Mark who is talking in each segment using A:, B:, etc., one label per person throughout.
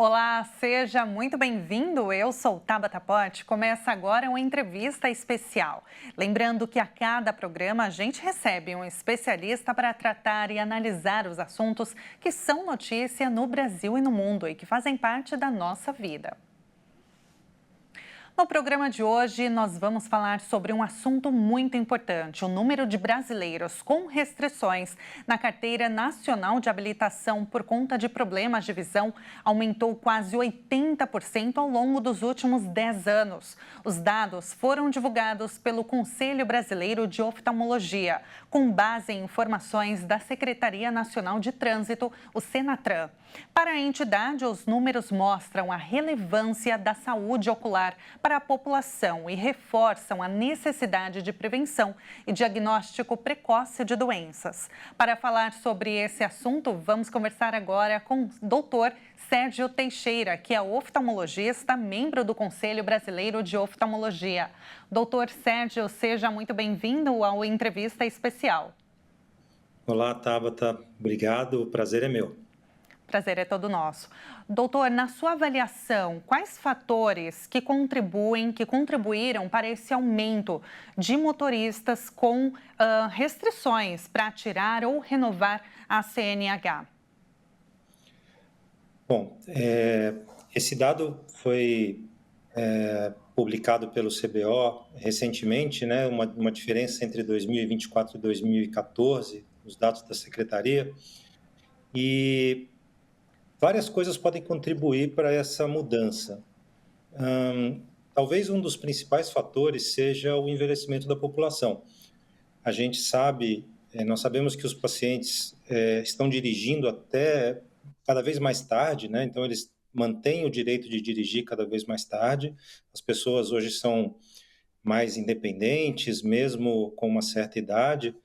A: Olá, seja muito bem-vindo. Eu sou Tabata Pote. Começa agora uma entrevista especial. Lembrando que a cada programa a gente recebe um especialista para tratar e analisar os assuntos que são notícia no Brasil e no mundo e que fazem parte da nossa vida. No programa de hoje, nós vamos falar sobre um assunto muito importante: o número de brasileiros com restrições na Carteira Nacional de Habilitação por conta de problemas de visão aumentou quase 80% ao longo dos últimos 10 anos. Os dados foram divulgados pelo Conselho Brasileiro de Oftalmologia, com base em informações da Secretaria Nacional de Trânsito, o Senatran. Para a entidade, os números mostram a relevância da saúde ocular para a população e reforçam a necessidade de prevenção e diagnóstico precoce de doenças. Para falar sobre esse assunto, vamos conversar agora com o doutor Sérgio Teixeira, que é oftalmologista, membro do Conselho Brasileiro de Oftalmologia. Doutor Sérgio, seja muito bem-vindo ao Entrevista Especial.
B: Olá, Tabata. Obrigado. O prazer é meu.
A: Prazer é todo nosso. Doutor, na sua avaliação, quais fatores que contribuíram para esse aumento de motoristas com restrições para tirar ou renovar a CNH?
B: Bom, esse dado foi publicado pelo CBO recentemente, né? Uma diferença entre 2024 e 2014, os dados da Secretaria, e várias coisas podem contribuir para essa mudança. Talvez um dos principais fatores seja o envelhecimento da população. A gente sabe, nós sabemos que os pacientes estão dirigindo até cada vez mais tarde, né? Então eles mantêm o direito de dirigir cada vez mais tarde. As pessoas hoje são mais independentes, mesmo com uma certa idade.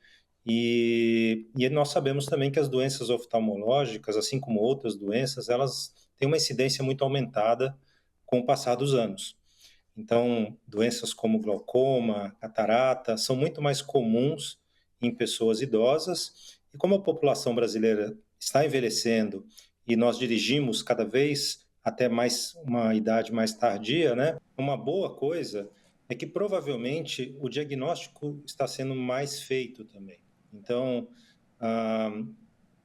B: E nós sabemos também que as doenças oftalmológicas, assim como outras doenças, elas têm uma incidência muito aumentada com o passar dos anos. Então, doenças como glaucoma, catarata, são muito mais comuns em pessoas idosas. E como a população brasileira está envelhecendo e nós dirigimos cada vez até mais uma idade mais tardia, né? Uma boa coisa é que provavelmente o diagnóstico está sendo mais feito também. Então,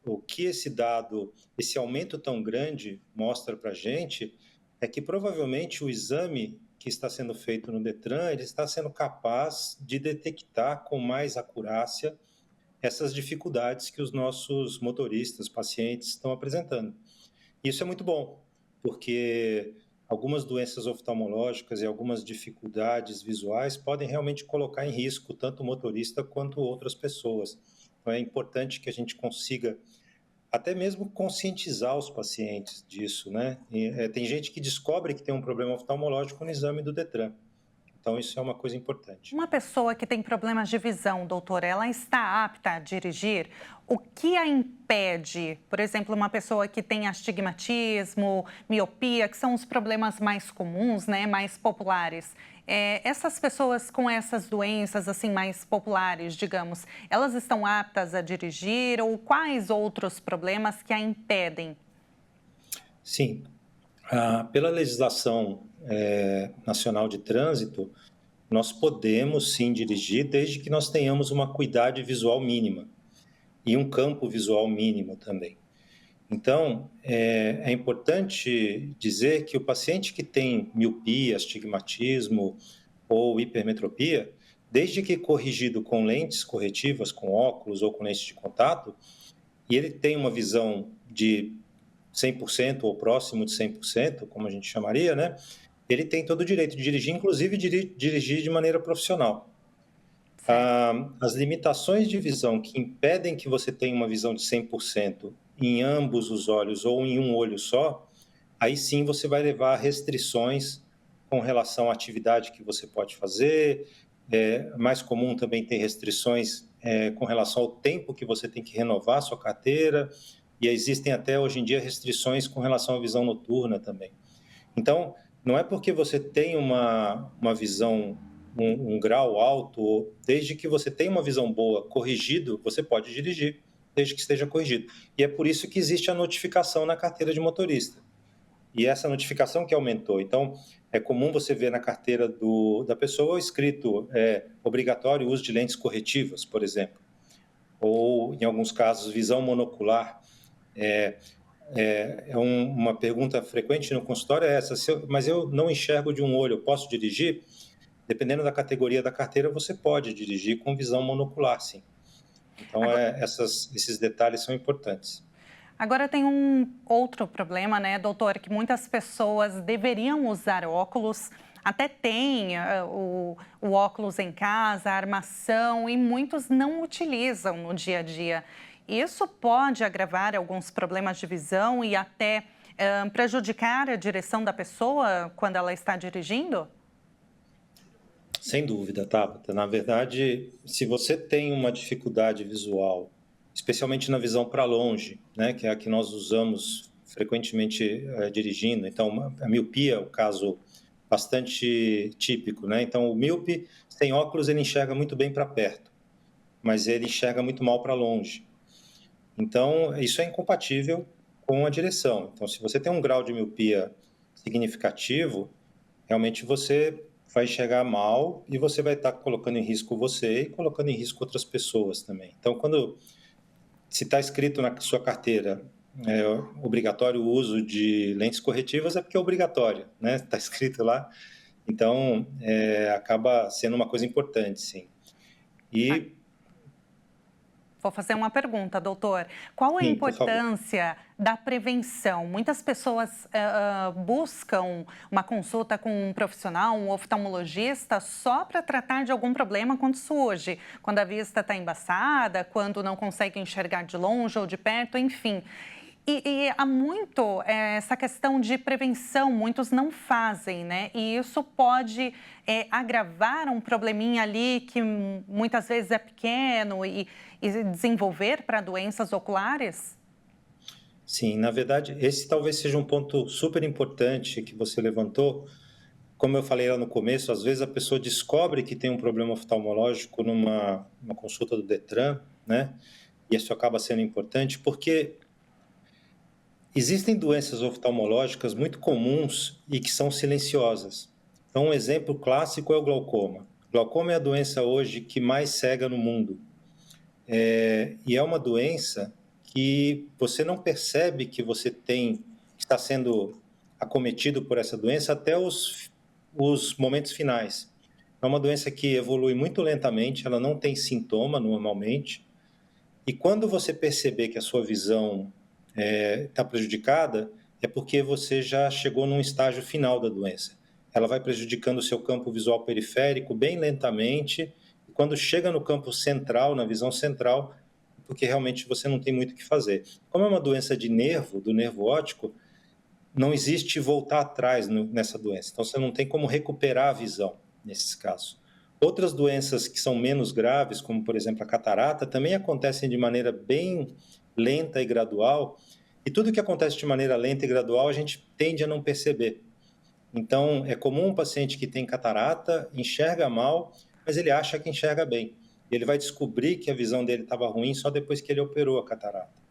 B: o que esse aumento tão grande mostra para a gente é que provavelmente o exame que está sendo feito no Detran, ele está sendo capaz de detectar com mais acurácia essas dificuldades que os nossos motoristas, pacientes estão apresentando. Isso é muito bom, porque algumas doenças oftalmológicas e algumas dificuldades visuais podem realmente colocar em risco tanto o motorista quanto outras pessoas. Então, é importante que a gente consiga até mesmo conscientizar os pacientes disso, né? Tem gente que descobre que tem um problema oftalmológico no exame do Detran. Então, isso é uma coisa importante.
A: Uma pessoa que tem problemas de visão, doutor, ela está apta a dirigir? O que a impede? Por exemplo, uma pessoa que tem astigmatismo, miopia, que são os problemas mais comuns, né, mais populares. Essas pessoas com essas doenças assim mais populares, digamos, elas estão aptas a dirigir ou quais outros problemas que a impedem?
B: Sim, pela legislação nacional de trânsito, nós podemos sim dirigir desde que nós tenhamos uma acuidade visual mínima e um campo visual mínimo também. Então, é importante dizer que o paciente que tem miopia, astigmatismo ou hipermetropia, desde que corrigido com lentes corretivas, com óculos ou com lentes de contato, e ele tem uma visão de 100% ou próximo de 100%, como a gente chamaria, né? Ele tem todo o direito de dirigir, inclusive dirigir de maneira profissional. As limitações de visão que impedem que você tenha uma visão de 100% em ambos os olhos ou em um olho só, aí sim você vai levar a restrições com relação à atividade que você pode fazer. É mais comum também ter restrições com relação ao tempo que você tem que renovar a sua carteira, e existem até hoje em dia restrições com relação à visão noturna também. Então, não é porque você tem uma visão, um grau alto, desde que você tenha uma visão boa, corrigido, você pode dirigir, desde que esteja corrigido. E é por isso que existe a notificação na carteira de motorista. e essa notificação que aumentou. Então, é comum você ver na carteira da pessoa escrito obrigatório uso de lentes corretivas, por exemplo, ou, em alguns casos, visão monocular. Uma pergunta frequente no consultório é essa, mas eu não enxergo de um olho, eu posso dirigir? Dependendo da categoria da carteira, você pode dirigir com visão monocular, sim. Então, esses detalhes são importantes.
A: Agora tem um outro problema, né, doutor, que muitas pessoas deveriam usar óculos, até tem o óculos em casa, a armação, e muitos não utilizam no dia a dia. Isso pode agravar alguns problemas de visão e até prejudicar a direção da pessoa quando ela está dirigindo?
B: Sem dúvida, Tabata. Na verdade, se você tem uma dificuldade visual, especialmente na visão para longe, né, que é a que nós usamos frequentemente dirigindo, então a miopia é um caso bastante típico, né? Então o míope sem óculos ele enxerga muito bem para perto, mas ele enxerga muito mal para longe. Então isso é incompatível com a direção. Então se você tem um grau de miopia significativo, realmente você vai enxergar mal e você vai estar colocando em risco você e colocando em risco outras pessoas também. Então, se está escrito na sua carteira obrigatório o uso de lentes corretivas, é porque é obrigatório, né? Está escrito lá. Então, acaba sendo uma coisa importante, sim. E
A: Vou fazer uma pergunta, doutor. Qual a
B: sim,
A: importância da prevenção? Muitas pessoas buscam uma consulta com um profissional, um oftalmologista, só para tratar de algum problema quando surge, quando a vista está embaçada, quando não consegue enxergar de longe ou de perto, enfim. E há muito essa questão de prevenção, muitos não fazem, né? E isso pode agravar um probleminha ali que muitas vezes é pequeno e desenvolver para doenças oculares?
B: Sim, na verdade, esse talvez seja um ponto super importante que você levantou. Como eu falei lá no começo, às vezes a pessoa descobre que tem um problema oftalmológico numa consulta do Detran, né? E isso acaba sendo importante porque existem doenças oftalmológicas muito comuns e que são silenciosas. Então, um exemplo clássico é o glaucoma. O glaucoma é a doença hoje que mais cega no mundo. E é uma doença que você não percebe que você está sendo acometido por essa doença até os momentos finais. É uma doença que evolui muito lentamente, ela não tem sintoma normalmente. E quando você perceber que a sua visão está prejudicada, é porque você já chegou num estágio final da doença. Ela vai prejudicando o seu campo visual periférico bem lentamente, e quando chega no campo central, na visão central, é porque realmente você não tem muito o que fazer. Como é uma doença de nervo, do nervo óptico, não existe voltar atrás nessa doença. Então, você não tem como recuperar a visão nesses casos. Outras doenças que são menos graves, como, por exemplo, a catarata, também acontecem de maneira bem lenta e gradual, e tudo que acontece de maneira lenta e gradual a gente tende a não perceber. Então, é comum um paciente que tem catarata, enxerga mal, mas ele acha que enxerga bem. E ele vai descobrir que a visão dele estava ruim só depois que ele operou a catarata.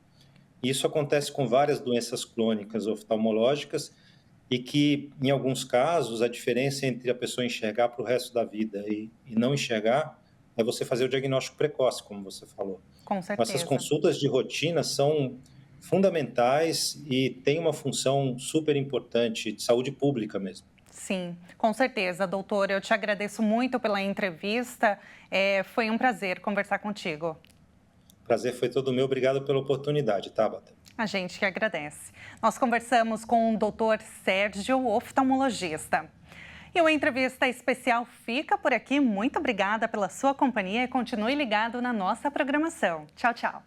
B: Isso acontece com várias doenças crônicas oftalmológicas e que, em alguns casos, a diferença entre a pessoa enxergar para o resto da vida e não enxergar é você fazer o diagnóstico precoce, como você falou.
A: Com certeza.
B: Essas consultas de rotina são fundamentais e têm uma função super importante de saúde pública mesmo.
A: Sim, com certeza, doutor. Eu te agradeço muito pela entrevista. Foi um prazer conversar contigo.
B: Prazer foi todo meu. Obrigado pela oportunidade, Tabata.
A: A gente que agradece. Nós conversamos com o doutor Sérgio, oftalmologista. E o Entrevista Especial fica por aqui. Muito obrigada pela sua companhia e continue ligado na nossa programação. Tchau, tchau.